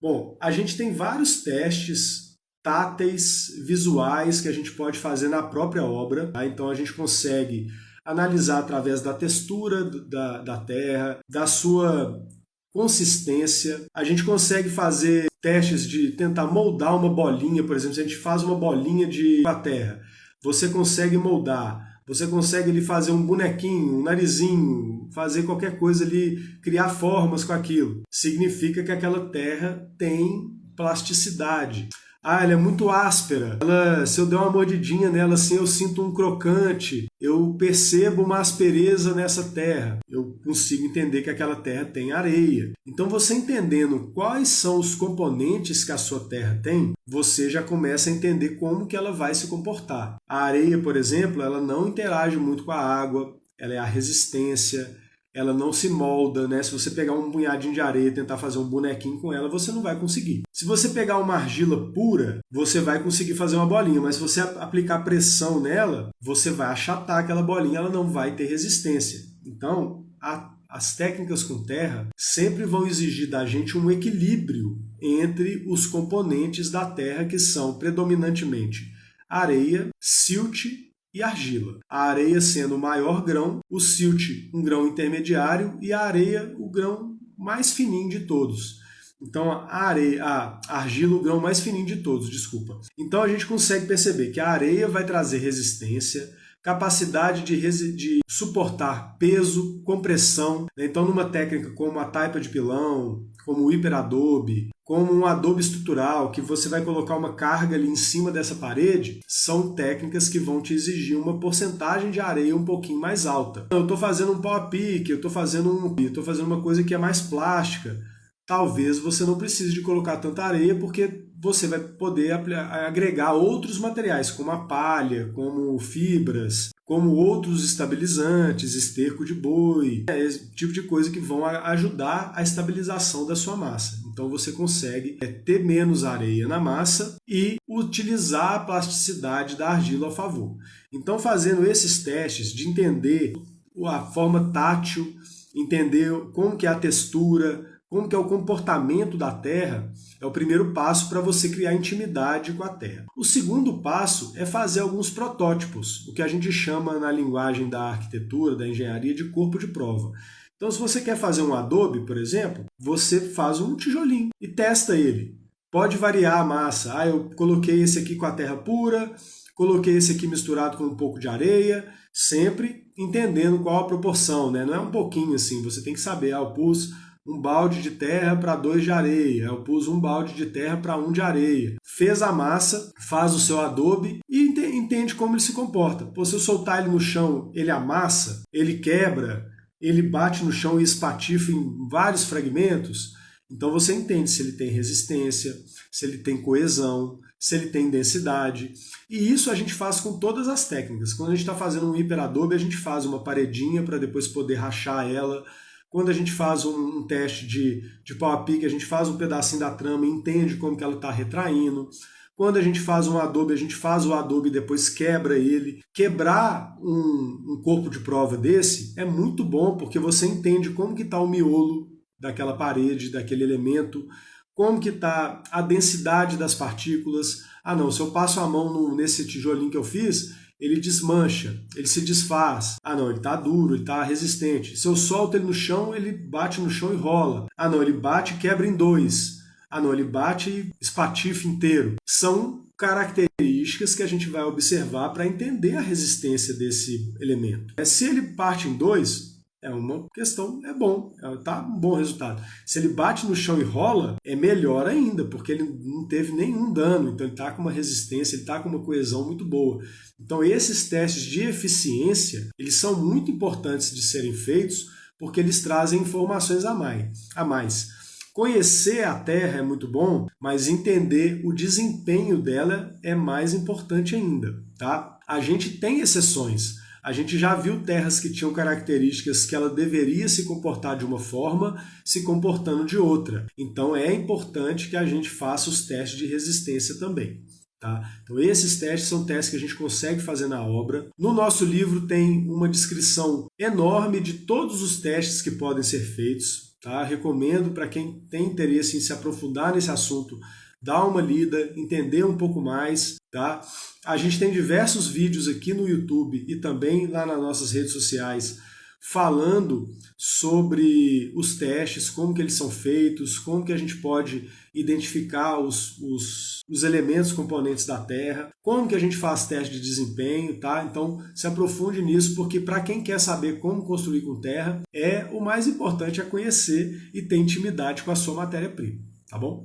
Bom, a gente tem vários testes táteis, visuais, que a gente pode fazer na própria obra. Tá? Então a gente consegue analisar através da textura da terra, da sua consistência. A gente consegue fazer testes de tentar moldar uma bolinha, por exemplo, se a gente faz uma bolinha de terra, você consegue moldar, você consegue ali fazer um bonequinho, um narizinho, fazer qualquer coisa ali, criar formas com aquilo. Significa que aquela terra tem plasticidade. Ah, ela é muito áspera. Se eu der uma mordidinha nela assim, eu sinto um crocante. Eu percebo uma aspereza nessa terra. Eu consigo entender que aquela terra tem areia. Então, você entendendo quais são os componentes que a sua terra tem, você já começa a entender como que ela vai se comportar. A areia, por exemplo, ela não interage muito com a água. Ela é a resistência. Ela não se molda, né? Se você pegar um punhadinho de areia e tentar fazer um bonequinho com ela, você não vai conseguir. Se você pegar uma argila pura, você vai conseguir fazer uma bolinha, mas se você aplicar pressão nela, você vai achatar aquela bolinha, ela não vai ter resistência. Então, as técnicas com terra sempre vão exigir da gente um equilíbrio entre os componentes da terra, que são predominantemente areia, silt e argila. A areia sendo o maior grão, o silt um grão intermediário e a areia o grão mais fininho de todos. Então a argila o grão mais fininho de todos, desculpa. Então a gente consegue perceber que a areia vai trazer resistência, capacidade de suportar peso, compressão. Então numa técnica como a taipa de pilão, como o hiperadobe, como um adobe estrutural, que você vai colocar uma carga ali em cima dessa parede, são técnicas que vão te exigir uma porcentagem de areia um pouquinho mais alta. Eu estou fazendo um pau a pique, eu estou fazendo uma coisa que é mais plástica. Talvez você não precise de colocar tanta areia, porque você vai poder agregar outros materiais, como a palha, como fibras, como outros estabilizantes, esterco de boi, esse tipo de coisa que vão ajudar a estabilização da sua massa. Então você consegue ter menos areia na massa e utilizar a plasticidade da argila ao favor. Então, fazendo esses testes de entender a forma tátil, entender como que é a textura, como que é o comportamento da terra, é o primeiro passo para você criar intimidade com a terra. O segundo passo é fazer alguns protótipos, o que a gente chama na linguagem da arquitetura, da engenharia, de corpo de prova. Então, se você quer fazer um adobe, por exemplo, você faz um tijolinho e testa ele. Pode variar a massa. Ah, eu coloquei esse aqui com a terra pura, coloquei esse aqui misturado com um pouco de areia, sempre entendendo qual a proporção, né? Não é um pouquinho assim, você tem que saber, eu pus um balde de terra para 2 de areia, eu pus um balde de terra para 1 de areia. Fez a massa, faz o seu adobe e entende como ele se comporta. Pô, se eu soltar ele no chão, ele amassa, ele quebra, ele bate no chão e espatifa em vários fragmentos. Então você entende se ele tem resistência, se ele tem coesão, se ele tem densidade. E isso a gente faz com todas as técnicas. Quando a gente está fazendo um hiperadobe, a gente faz uma paredinha para depois poder rachar ela. Quando a gente faz um teste de pau a pique, a gente faz um pedacinho da trama e entende como que ela está retraindo. Quando a gente faz um adobe, a gente faz o adobe e depois quebra ele. Quebrar um corpo de prova desse é muito bom, porque você entende como que está o miolo daquela parede, daquele elemento, como que está a densidade das partículas. Ah não, se eu passo a mão nesse tijolinho que eu fiz, ele desmancha, ele se desfaz. Ah não, ele está duro, ele está resistente. Se eu solto ele no chão, ele bate no chão e rola. Ah não, ele bate e quebra em 2. Ah não, ele bate e espatifa inteiro. São características que a gente vai observar para entender a resistência desse elemento. Se ele parte em 2, é uma questão, é bom, tá um bom resultado. Se ele bate no chão e rola, é melhor ainda, porque ele não teve nenhum dano, então ele está com uma resistência, ele está com uma coesão muito boa. Então esses testes de eficiência, eles são muito importantes de serem feitos, porque eles trazem informações a mais. Conhecer a Terra é muito bom, mas entender o desempenho dela é mais importante ainda, tá? A gente tem exceções. A gente já viu terras que tinham características que ela deveria se comportar de uma forma, se comportando de outra. Então é importante que a gente faça os testes de resistência também. Tá? Então esses testes são testes que a gente consegue fazer na obra. No nosso livro tem uma descrição enorme de todos os testes que podem ser feitos. tá? Recomendo para quem tem interesse em se aprofundar nesse assunto, dar uma lida, entender um pouco mais, tá? A gente tem diversos vídeos aqui no YouTube e também lá nas nossas redes sociais falando sobre os testes, como que eles são feitos, como que a gente pode identificar os elementos componentes da Terra, como que a gente faz teste de desempenho, tá? Então se aprofunde nisso, porque para quem quer saber como construir com terra, o mais importante é conhecer e ter intimidade com a sua matéria-prima, tá bom?